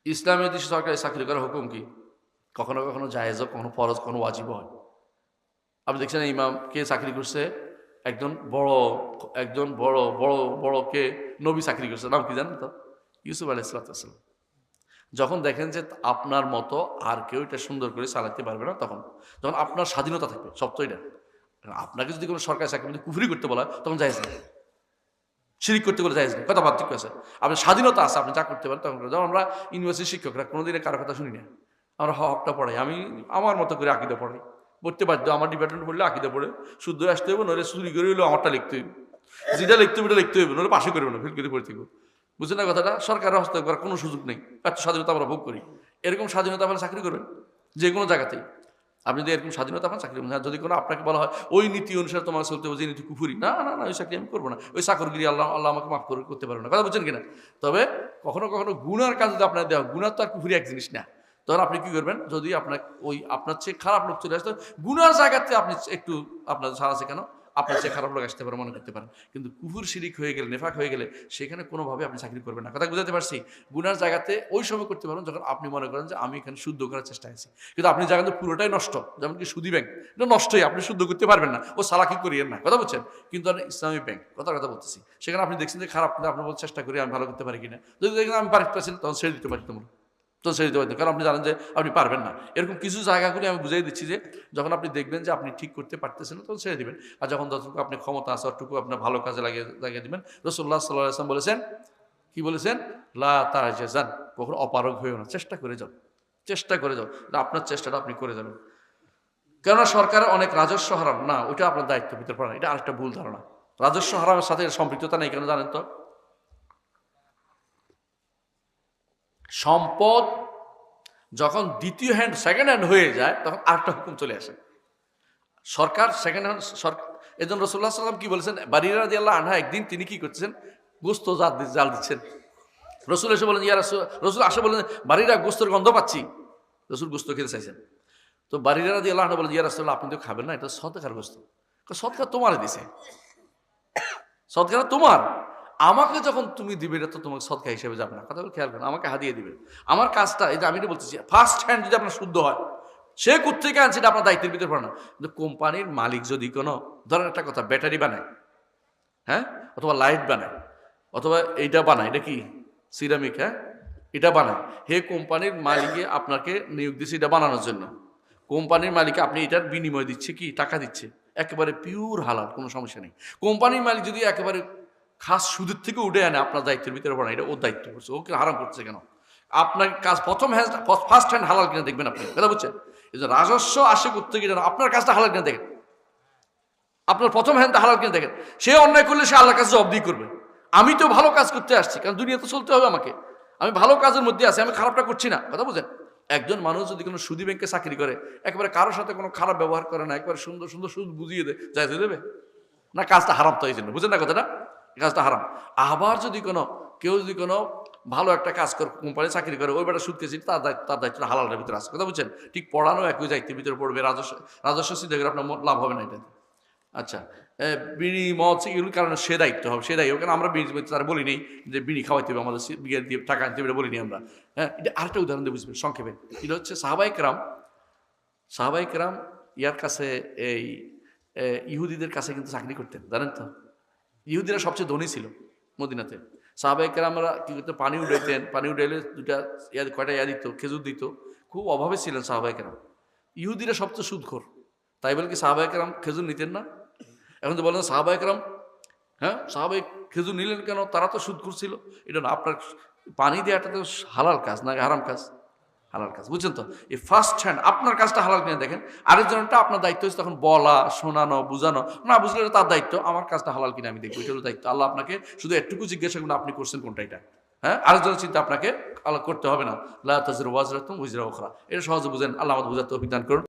ইসলামী দেশে সরকারি চাকরি করার হুকুম কি? কখনো কখনো জায়েজ, কখনো ফরজ, কখনো ওয়াজিব হয়। আপনি দেখছেন ইমাম কে চাকরি করছে, একজন বড় একজন বড় বড় বড় কে নবী চাকরি করছে, নাম কি জানেন তো? ইউসুফ আলাইহিস সালাম। যখন দেখেন যে আপনার মতো আর কেউ এটা সুন্দর করে চালাতে পারবে না, তখন যখন আপনার স্বাধীনতা থাকবে, সব তো এটা। আপনাকে যদি কোনো সরকারি চাকরি মধ্যে কুফরি করতে বলা হয়, তখন জায়েজ নেই। শিরিক করতে বলে জায়েজ নেই, কথা পার্থক্য আছে। আপনার স্বাধীনতা আছে, আপনি যা করতে পারেন তখন যেমন আমরা ইউনিভার্সিটির শিক্ষকরা কোনোদিনে কারো কথা শুনি না, আমরা হকটা পড়াই, আমি আমার মতো করে আকিদা পড়াই, পড়তে বাধ্য। আমার ডিপার্টমেন্ট পড়লে আকিদা পড়ে শুদ্ধ আসতে হবে, নইলে চুরি করে হলেও আমারটা লিখতে হইব, যেটা লিখতে হবে এটা লিখতে হইবে, নইলে পাশে করবে না, ফেল করে পড়ে থাকবো। বুঝছেন না কথাটা? সরকারের হস্তক্ষেপ করার কোনো সুযোগ নেই, এত স্বাধীনতা আমরা ভোগ করি। এরকম স্বাধীনতা আপনারা চাকরি করবেন যে কোনো জায়গাতেই। আপনি যদি এরকম স্বাধীনতা পান চাকরি করবেন। আর যদি কোনো আপনাকে বলা হয় ওই নীতি অনুসারে তোমার চলতে হবে, যে নীতি কুফুরি, না না না, ওই চাকরি আমি করবো না, ওই চাকরগিরি আল্লাহ আল্লাহ আমাকে মাফ করতে পারবে না, কথা বুঝছেন কিনা? তবে কখনো কখনো গুনার কাজ যদি আপনার দেওয়া, গুনার তো আর কুফুরি এক জিনিস না। তখন আপনি কি করবেন, যদি আপনার ওই আপনার চেয়ে খারাপ লোক চলে আসতো, গুনার জায়গাতে আপনি একটু আপনার ছাড় আছে কেন, আপনার চেয়ে খারাপ লোক আসতে পারে মনে করতে পারেন, কিন্তু কুফুর শিরিক হয়ে গেলে, নেফাক হয়ে গেলে সেখানে কোনোভাবে আপনি চাকরি করবেন না। কথা বুঝাতে পারছি? গুনার জায়গাতে ওই সময় করতে পারবেন যখন আপনি মনে করেন যে আমি এখানে শুদ্ধ করার চেষ্টা আছি, কিন্তু আপনি জায়গা তো পুরোটাই নষ্ট, যেমন কি সুদী ব্যাংক, এটা নষ্টই, আপনি শুদ্ধ করতে পারবেন না, ও সালাকি করিয়েন না, কথা বুঝছেন? কিন্তু ইসলামী ব্যাংক, কথা বলতেছি, সেখানে আপনি দেখছেন যে খারাপ, কিন্তু আপনি বলতে চেষ্টা করি আমি ভালো করতে পারি কিনা, যদি দেখেন আমি পারতেছি তখন ছেড়ে দিতে পারি, তোমরা তখন ছেড়ে দিতে পারি, কারণ আপনি জানেন যে আপনি পারবেন না। এরকম কিছু জায়গাগুলি আমি বুঝাই দিচ্ছি যে যখন আপনি দেখবেন যে আপনি ঠিক করতে পারতেছেন না, তখন ছেড়ে দিবেন। আর যখন যতটুকু আপনি ক্ষমতা আছে ততটুকু আপনার ভালো কাজে লাগিয়ে দিবেন। রাসূলুল্লাহ সাল্লাল্লাহু আলাইহি ওয়াসাল্লাম বলেছেন, কি বলেছেন? লা তা'জাজান, কখনো অপারগ হইও না, চেষ্টা করে যাও, চেষ্টা করে যাও, আপনার চেষ্টাটা আপনি করে যাবেন। কেননা সরকারের অনেক রাজস্ব হারাম না, ওইটা আপনার দায়িত্ব ভিতরে পড়া, এটা আরেকটা ভুল ধারণা। রাজস্ব হারামের সাথে সম্পৃক্ততা নেই, কেন জানেন তো? সম্পদ যখন দ্বিতীয় হ্যান্ড, সেকেন্ড হ্যান্ড হয়ে যায়, তখন আরেকটা হুকুম চলে আসে। সরকার সেকেন্ড হ্যান্ড সরকার, এজন রাসূলুল্লাহ সাল্লাম কি বলেছেন, বারিরা রাদিয়াল্লাহু আনহা একদিন তিনি কি করতেছেন, গোস্ত জাল দিচ্ছেন। রসুল এসে বলেন, ইয়া রাসূল, রসুল আসে বলেন, বারিরা গোস্তের গন্ধ পাচ্ছি। রসুল গোস্ত খেতে চাইছেন, তো বারিরা রাদিয়াল্লাহু আনহা বলেন, ইয়া রাসূলুল্লাহ আপনি তো খাবেন না, এটা সদকার গোস্ত। সদকা তোমার দিছে, সদকাটা তোমার, আমাকে যখন তুমি দিবে এটা তো তোমাকে সদকা হিসেবে যাবে না, কথা বলে খেয়াল করেন, আমাকে হাদিয়ে দিবে। আমার কাজটা, এটা আমি বলতেছি, ফার্স্ট হ্যান্ড যদি আপনার শুদ্ধ হয়, সে কোত্থেকে আনছে এটা আপনার দায়িত্বের ভিতরে পড়ে না। কিন্তু কোম্পানির মালিক যদি কোনো, ধরেন একটা কথা, ব্যাটারি বানায়, হ্যাঁ, অথবা লাইট বানায়, অথবা এইটা বানায়, এটা কি সিরামিক, হ্যাঁ, এটা বানায়, হে কোম্পানির মালিকে আপনাকে নিয়োগ দিচ্ছে এটা বানানোর জন্য, কোম্পানির মালিক আপনি এটার বিনিময় দিচ্ছে কি, টাকা দিচ্ছে, একেবারে পিওর হালাল, কোনো সমস্যা নেই। কোম্পানির মালিক যদি একেবারে খাস সুদের থেকে উঠে আনে, আপনার দায়িত্বের ভিতরে পড়ে, এটা ওর দায়িত্ব করছে, ওকে হারাম করছে কেন? আপনার কাজ প্রথম ফার্স্ট হ্যান্ড হালাল কিনা দেখবেন আপনি, কথা বুঝছেন? এই যে রাজস্ব আসে করতে গিয়ে আপনার কাজটা হালাল কিনা দেখেন, আপনার প্রথম হ্যান্ডটা হালাল কিনা দেখেন। সে অন্যায় করলে সে আল্লাহর কাছে জবাবদিহি করবে। আমি তো ভালো কাজ করতে আসছি, কারণ দুনিয়া তো চলতে হবে আমাকে, আমি ভালো কাজের মধ্যে আছি, আমি খারাপটা করছি না, কথা বুঝেন? একজন মানুষ যদি কোনো সুদী ব্যাংকে চাকরি করে, একেবারে কারোর সাথে কোনো খারাপ ব্যবহার করে না, একবারে সুন্দর সুন্দর সুদ বুঝিয়ে যাইতে দেবে না, কাজটা হারাম তো, এই জন্য বুঝেন না কথাটা, কাজটা হারাম। আবার যদি কেউ যদি কোনো ভালো একটা কাজ করে, কোম্পানি চাকরি করে, ওই বেটা সুদ খেয়েছি, তার দায়িত্বটা হালালের ভিতরে আছে, কথা বুঝছেন? ঠিক পড়ানো একই দায়িত্বের ভিতরে পড়বে, রাজস্ব সিদ্ধ করে আপনার লাভ হবে না এটা। আচ্ছা, বিড়ি মদ এগুলোর কারণে সে দায়িত্ব হবে, সে দায়ী, কারণ আমরা বিড়ি তারা বলি নেই যে বিড়ি খাওয়াইতে হবে, আমাদের বিয়ে দিয়ে টাকা আনতে হবে, বলিনি আমরা। হ্যাঁ, এটা আরেকটা উদাহরণ দিয়ে বুঝবেন সংক্ষেপে। এটা হচ্ছে সাহাবাই কেরাম ইয়ার কাছে, এই ইহুদিদের কাছে কিন্তু চাকরি করতেন, জানেন তো? ইহুদিরা সবচেয়ে ধনী ছিল মদিনাতে। সাহাবাই কেরামরা কি করতেন, পানি উঠাইতেন, পানি উঠাইলে কয়টা দিত, খেজুর দিত, খুব অভাবে ছিলেন সাহাবাই কেরাম। ইহুদিরা সবচেয়ে সুদখোর, তাই বলে কি সাহাবাই কেরাম খেজুর নিতেন না? এখন তো বলেন সাহাবাই কেরাম, হ্যাঁ, সাহাবাই খেজুর নিলেন কেন? তারা তো সুদখোর ছিল। এটা না, আপনার পানি দেওয়াটা তো হালাল কাজ না হারাম কাজ? হালাল কাজ, বুঝছেন তো? এই ফার্স্ট হ্যান্ড আপনার কাজটা হালাল কিনে দেখেন, আরেকজনটা আপনার দায়িত্ব হচ্ছে তখন বলা, শোনানো, বুঝানো, না বুঝলে তার দায়িত্ব, আমার কাজটা হালাল কিনা আমি দেখবো, এটা হলো দায়িত্ব। আল্লাহ আপনাকে শুধু একটুকু জিজ্ঞাসা করুন আপনি করছেন কোনটা, এটা, হ্যাঁ, আরেকজনের চিন্তা আপনাকে আল্লাহ করতে হবে না। লা তাজিরু ওয়াজরাতুন উযরা উখরা, এটা সহজে বুঝেন, আল্লাহ আমাদের বুঝার তৌফিক দান করুন।